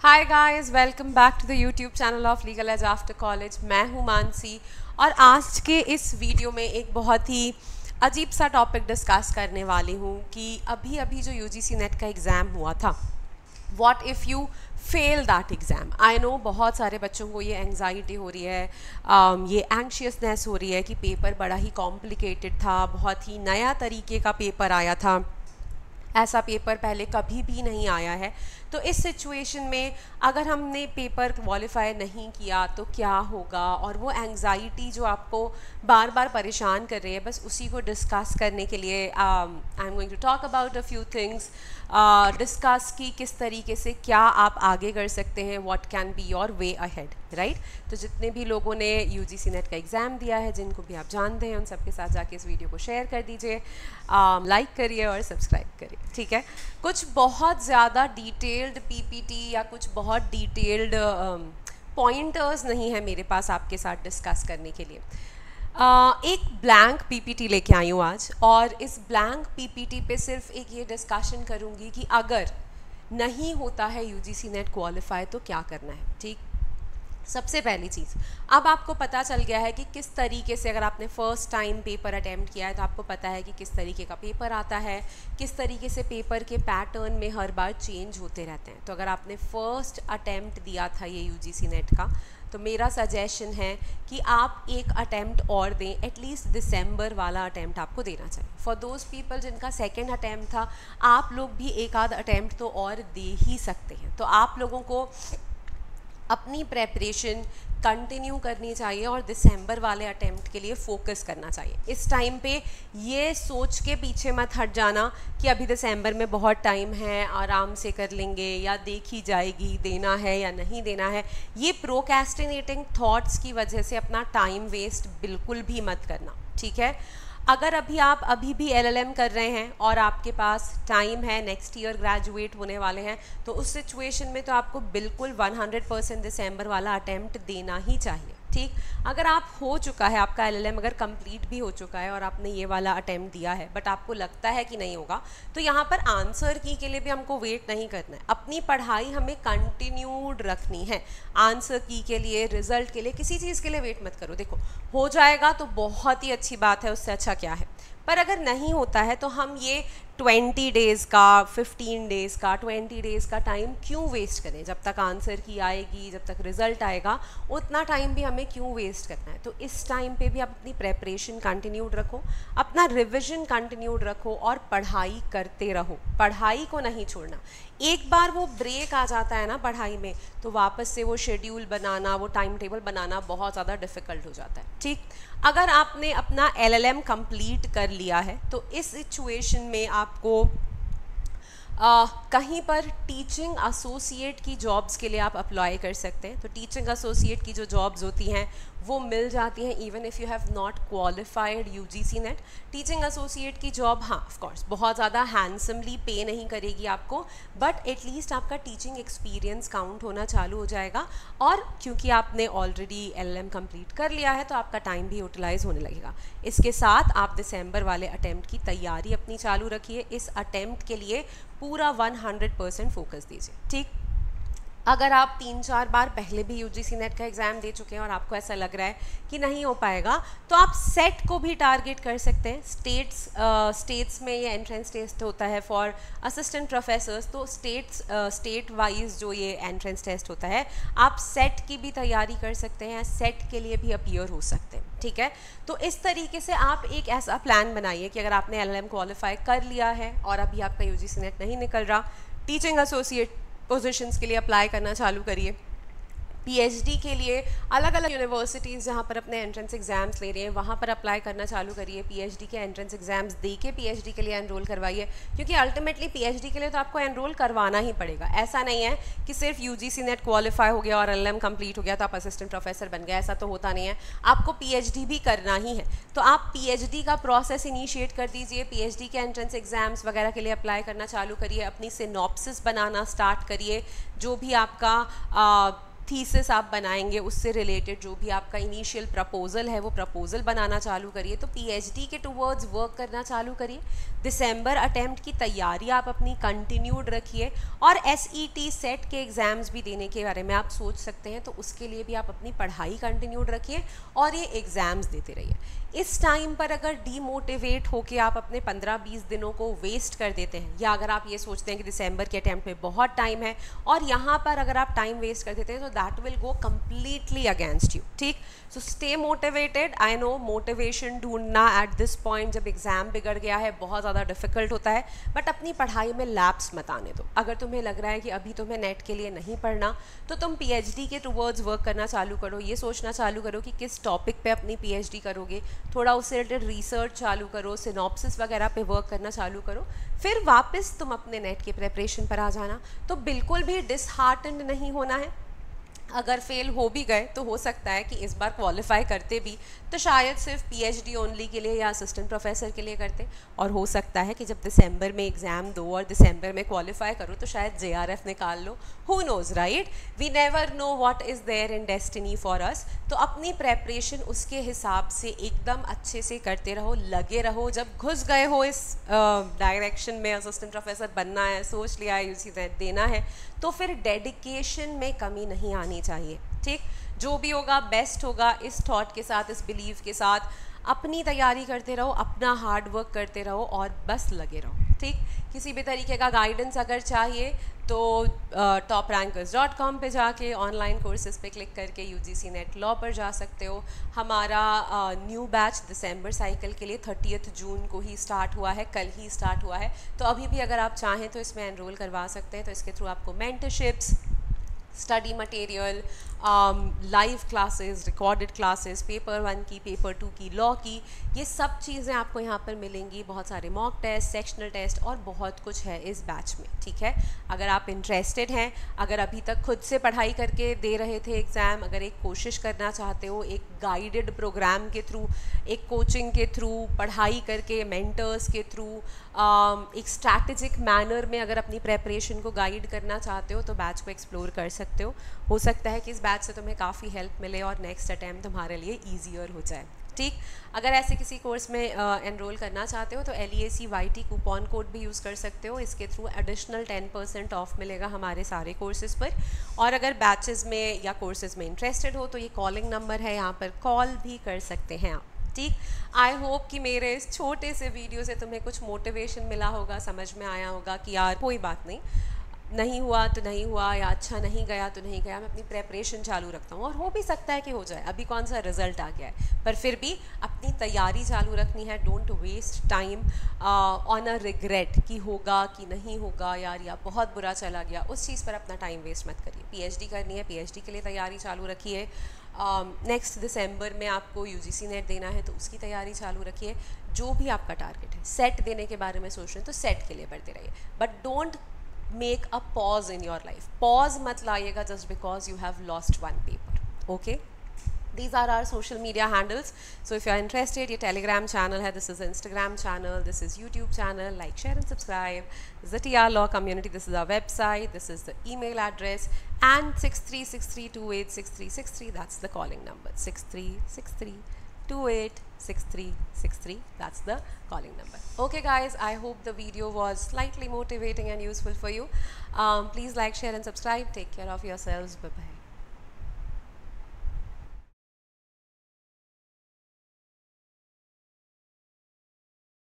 Hi guys, welcome back to the YouTube channel of legal edge after college. मैं हूं मानसी और आज के इस वीडियो में एक बहुत ही अजीब सा टॉपिक डिस्कस करने वाली हूं कि अभी अभी जो यूजीसी नेट का एग्ज़ाम हुआ था, what if you fail that exam. I know बहुत सारे बच्चों को ये एंग्जाइटी हो रही है, ये एंग्शियसनेस हो रही है कि पेपर बड़ा ही कॉम्प्लिकेटेड था, बहुत ही नया तरीके का पेपर आया था, ऐसा पेपर पहले कभी भी नहीं आया है। तो इस सिचुएशन में अगर हमने पेपर क्वालिफाई नहीं किया तो क्या होगा, और वो एंग्जाइटी जो आपको बार बार परेशान कर रही है, बस उसी को डिस्कस करने के लिए I am going to talk about a few things. Discuss की किस तरीके से क्या आप आगे कर सकते हैं, what can be your way ahead, right. तो जितने भी लोगों ने यूजीसी नेट का एग्ज़ाम दिया है, जिनको भी आप जानते हैं, उन सबके साथ जाके इस वीडियो को शेयर कर दीजिए, लाइक करिए और सब्सक्राइब करिए, ठीक है। कुछ बहुत ज़्यादा डिटेल्ड पीपीटी या कुछ बहुत डिटेल्ड पॉइंटर्स नहीं है मेरे पास आपके साथ डिस्कस करने के लिए। एक ब्लैंक पीपीटी लेके आई हूँ आज, और इस ब्लैंक पीपीटी पे सिर्फ एक ये डिस्कशन करूँगी कि अगर नहीं होता है यूजीसी नेट क्वालिफाई तो क्या करना है, ठीक। सबसे पहली चीज़, अब आपको पता चल गया है कि किस तरीके से, अगर आपने फ़र्स्ट टाइम पेपर अटैम्प्ट किया है तो आपको पता है कि किस तरीके का पेपर आता है, किस तरीके से पेपर के पैटर्न में हर बार चेंज होते रहते हैं। तो अगर आपने फ़र्स्ट अटैम्प्ट दिया था ये यूजीसी नेट का, तो मेरा सजेशन है कि आप एक अटैम्प्ट और दें, एटलीस्ट दिसंबर वाला अटैम्प्ट आपको देना चाहिए। फॉर दोज पीपल जिनका सेकेंड अटैम्प्ट था, आप लोग भी एक आध अटैम्प्ट तो और दे ही सकते हैं। तो आप लोगों को अपनी प्रेपरेशन कंटिन्यू करनी चाहिए और दिसंबर वाले अटेम्प्ट के लिए फ़ोकस करना चाहिए। इस टाइम पे ये सोच के पीछे मत हट जाना कि अभी दिसंबर में बहुत टाइम है, आराम से कर लेंगे, या देखी जाएगी देना है या नहीं देना है। ये प्रोक्रेस्टिनेटिंग थॉट्स की वजह से अपना टाइम वेस्ट बिल्कुल भी मत करना, ठीक है। अगर अभी भी एलएलएम कर रहे हैं और आपके पास टाइम है, नेक्स्ट ईयर ग्रेजुएट होने वाले हैं, तो उस सिचुएशन में तो आपको बिल्कुल 100% दिसंबर वाला अटेम्प्ट देना ही चाहिए, ठीक। अगर आप हो चुका है, आपका एलएलएम अगर कंप्लीट भी हो चुका है और आपने ये वाला अटेम्प्ट दिया है बट आपको लगता है कि नहीं होगा, तो यहाँ पर आंसर की के लिए भी हमको वेट नहीं करना है। अपनी पढ़ाई हमें कंटिन्यूड रखनी है। आंसर की के लिए, रिजल्ट के लिए, किसी चीज़ के लिए वेट मत करो। देखो, हो जाएगा तो बहुत ही अच्छी बात है, उससे अच्छा क्या है। पर अगर नहीं होता है तो हम ये 20 डेज़ का, 15 डेज़ का, 20 डेज़ का टाइम क्यों वेस्ट करें। जब तक आंसर की आएगी, जब तक रिज़ल्ट आएगा, उतना टाइम भी हमें क्यों वेस्ट करना है। तो इस टाइम पे भी आप अपनी प्रेपरेशन कंटिन्यूड रखो, अपना रिविज़न कंटिन्यूड रखो और पढ़ाई करते रहो। पढ़ाई को नहीं छोड़ना। एक बार वो ब्रेक आ जाता है ना पढ़ाई में, तो वापस से वो शेड्यूल बनाना, वो टाइम टेबल बनाना बहुत ज़्यादा डिफ़िकल्ट हो जाता है, ठीक। अगर आपने अपना एलएलएम कंप्लीट कर लिया है तो इस सिचुएशन में आपको कहीं पर टीचिंग एसोसिएट की जॉब्स के लिए आप अप्लाई कर सकते हैं। तो टीचिंग एसोसिएट की जो जॉब्स होती हैं वो मिल जाती हैं even if you have not qualified UGC net. Teaching associate की जॉब, हाँ ऑफ कोर्स बहुत ज़्यादा हैंडसमली पे नहीं करेगी आपको, बट एटलीस्ट आपका टीचिंग एक्सपीरियंस काउंट होना चालू हो जाएगा। और क्योंकि आपने ऑलरेडी एलएलएम कंप्लीट कर लिया है तो आपका टाइम भी यूटिलाइज होने लगेगा। इसके साथ आप दिसंबर वाले अटेम्प्ट की तैयारी अपनी चालू रखिए। इस अटेम्प्ट के लिए पूरा 100% फोकस दीजिए, ठीक। अगर आप 3-4 बार पहले भी यूजीसी नेट का एग्ज़ाम दे चुके हैं और आपको ऐसा लग रहा है कि नहीं हो पाएगा, तो आप सेट को भी टारगेट कर सकते हैं। स्टेट्स में ये एंट्रेंस टेस्ट होता है फॉर असिस्टेंट प्रोफेसर्स, तो स्टेट वाइज जो ये एंट्रेंस टेस्ट होता है, आप सेट की भी तैयारी कर सकते हैं, सेट के लिए भी अपीयर हो सकते हैं, ठीक है। तो इस तरीके से आप एक ऐसा प्लान बनाइए कि अगर आपने एलएलएम क्वालिफाई कर लिया है और अभी आपका यूजीसी नेट नहीं निकल रहा, टीचिंग एसोसिएट पोजीशंस के लिए अप्लाई करना चालू करिए। पीएचडी के लिए अलग अलग यूनिवर्सिटीज़ जहाँ पर अपने एंट्रेंस एग्जाम्स ले रहे हैं वहाँ पर अप्लाई करना चालू करिए। पीएचडी के एंट्रेंस एग्जाम्स दे के पीएचडी के लिए एनरोल करवाइए, क्योंकि अल्टीमेटली पीएचडी के लिए तो आपको एनरोल करवाना ही पड़ेगा। ऐसा नहीं है कि सिर्फ यूजीसी नेट क्वालिफाई हो गया और एलएलएम कंप्लीट हो गया तो आप असिस्टेंट प्रोफेसर बन गए, ऐसा तो होता नहीं है। आपको पीएचडी भी करना ही है, तो आप पीएचडी का प्रोसेस इनिशिएट कर दीजिए। पीएचडी के एंट्रेंस एग्जाम्स वगैरह के लिए अप्लाई करना चालू करिए, अपनी सिनॉप्सिस बनाना स्टार्ट करिए। जो भी आपका थीसिस आप बनाएंगे, उससे रिलेटेड जो भी आपका इनिशियल प्रपोजल है वो प्रपोजल बनाना चालू करिए। तो पीएचडी के टूवर्ड्स वर्क करना चालू करिए। दिसंबर अटेम्प्ट की तैयारी आप अपनी कंटिन्यूड रखिए, और एसईटी सेट के एग्ज़ाम्स भी देने के बारे में आप सोच सकते हैं, तो उसके लिए भी आप अपनी पढ़ाई कंटिन्यूड रखिए और ये एग्ज़ाम्स देते रहिए। इस टाइम पर अगर डीमोटिवेट होके आप अपने 15-20 दिनों को वेस्ट कर देते हैं, या अगर आप ये सोचते हैं कि दिसंबर के अटैम्प्ट में बहुत टाइम है और यहाँ पर अगर आप टाइम वेस्ट कर देते हैं, तो that will go completely against you. ठीक, so stay motivated. I know motivation ढूंढना एट दिस पॉइंट जब एग्ज़ाम बिगड़ गया है बहुत ज़्यादा डिफिकल्ट होता है, बट अपनी पढ़ाई में लैप्स मत आने दो। अगर तुम्हें लग रहा है कि अभी तुम्हें नेट के लिए नहीं पढ़ना, तो तुम पीएचडी के टूवर्ड्स वर्क करना चालू करो। ये सोचना चालू करो कि किस टॉपिक पे अपनी पीएचडी करोगे, थोड़ा उससे रिलेटेड रिसर्च चालू करो, सिनॉप्सिस वगैरह पे वर्क करना चालू करो, फिर वापस तुम अपने नेट के प्रिपरेशन पर आ जाना। तो बिल्कुल भी डिसहार्टेंड नहीं होना है। अगर फेल हो भी गए तो हो सकता है कि इस बार क्वालिफाई करते भी तो शायद सिर्फ पीएचडी ओनली के लिए या असिस्टेंट प्रोफेसर के लिए करते, और हो सकता है कि जब दिसंबर में एग्ज़ाम दो और दिसंबर में क्वालिफाई करो तो शायद जेआरएफ निकाल लो। Who knows, right? We never know what is there in destiny for us. तो अपनी प्रेपरेशन उसके हिसाब से एकदम अच्छे से करते रहो, लगे रहो। जब घुस गए हो इस डायरेक्शन में, असिस्टेंट प्रोफेसर बनना है, सोच लिया है यूजी नेट देना है, तो फिर डेडिकेशन में कमी नहीं आनी चाहिए। ठीक, जो भी होगा बेस्ट होगा, इस थॉट के साथ, इस बिलीव के साथ अपनी तैयारी करते रहो, अपना हार्ड वर्क करते रहो और बस लगे रहो। ठीक, किसी भी तरीके का गाइडेंस अगर चाहिए तो toprankers.com पे जाके ऑनलाइन कोर्सेज पे क्लिक करके यूजीसी नेट लॉ पर जा सकते हो। हमारा न्यू बैच दिसंबर साइकिल के लिए 30 जून को ही स्टार्ट हुआ है, कल ही स्टार्ट हुआ है। तो अभी भी अगर आप चाहें तो इसमें एनरोल करवा सकते हैं। तो इसके थ्रू आपको mentorships, study material, live classes, recorded classes, paper 1 की, पेपर 2 की, लॉ की, ये सब चीज़ें आपको यहाँ पर मिलेंगी। बहुत सारे मॉक टेस्ट, सेक्शनल टेस्ट और बहुत कुछ है इस बैच में। ठीक है, अगर आप इंटरेस्टेड हैं, अगर अभी तक खुद से पढ़ाई करके दे रहे थे एग्ज़ाम, अगर एक कोशिश करना चाहते हो एक गाइडेड प्रोग्राम के थ्रू, एक कोचिंग के थ्रू, पढ़ाई करके मेंटर्स के थ्रू, एक स्ट्रैटेजिक मैनर में अगर अपनी प्रेपरेशन को गाइड करना चाहते हो, तो बैच को एक्सप्लोर कर सकते हो सकता है कि इस बैच से तुम्हें काफ़ी हेल्प मिले और नेक्स्ट अटैम्प्ट तुम्हारे लिए ईजियर हो जाए। ठीक, अगर ऐसे किसी कोर्स में एनरोल करना चाहते हो तो LEACYT कूपन कोड भी यूज़ कर सकते हो। इसके थ्रू एडिशनल 10% ऑफ मिलेगा हमारे सारे कोर्सेज पर। और अगर बैचेस में या कोर्सेज में इंटरेस्टेड हो तो ये कॉलिंग नंबर है, यहाँ पर कॉल भी कर सकते हैं आप। ठीक, आई होप कि मेरे इस छोटे से वीडियो से तुम्हें कुछ मोटिवेशन मिला होगा, समझ में आया होगा कि यार कोई बात नहीं हुआ तो नहीं हुआ, या अच्छा नहीं गया तो नहीं गया, मैं अपनी प्रेपरेशन चालू रखता हूँ और हो भी सकता है कि हो जाए। अभी कौन सा रिजल्ट आ गया है, पर फिर भी अपनी तैयारी चालू रखनी है। Don't waste time on a regret कि होगा कि नहीं होगा, यार या बहुत बुरा चला गया, उस चीज़ पर अपना टाइम वेस्ट मत करिए। पीएचडी करनी है, पीएचडी के लिए तैयारी चालू रखिए। नेक्स्ट दिसंबर में आपको यूजीसी नेट देना है तो उसकी तैयारी चालू रखिए। जो भी आपका टारगेट है, सेट देने के बारे में सोच रहे हैं तो सेट के लिए बढ़ते रहिए, but don't make a pause in your life. Pause mat लाइएगा just because you have lost one paper. Okay, these are our social media handles. So if you are interested, your Telegram channel है, this is Instagram channel, this is YouTube channel. Like, share and subscribe. This is the TR Law Community. This is our website. This is the email address, and 6363286363. That's the calling number. 6363286363. That's the calling number. Okay guys, I hope the video was slightly motivating and useful for you. Please like, share and subscribe. Take care of yourselves. Bye bye.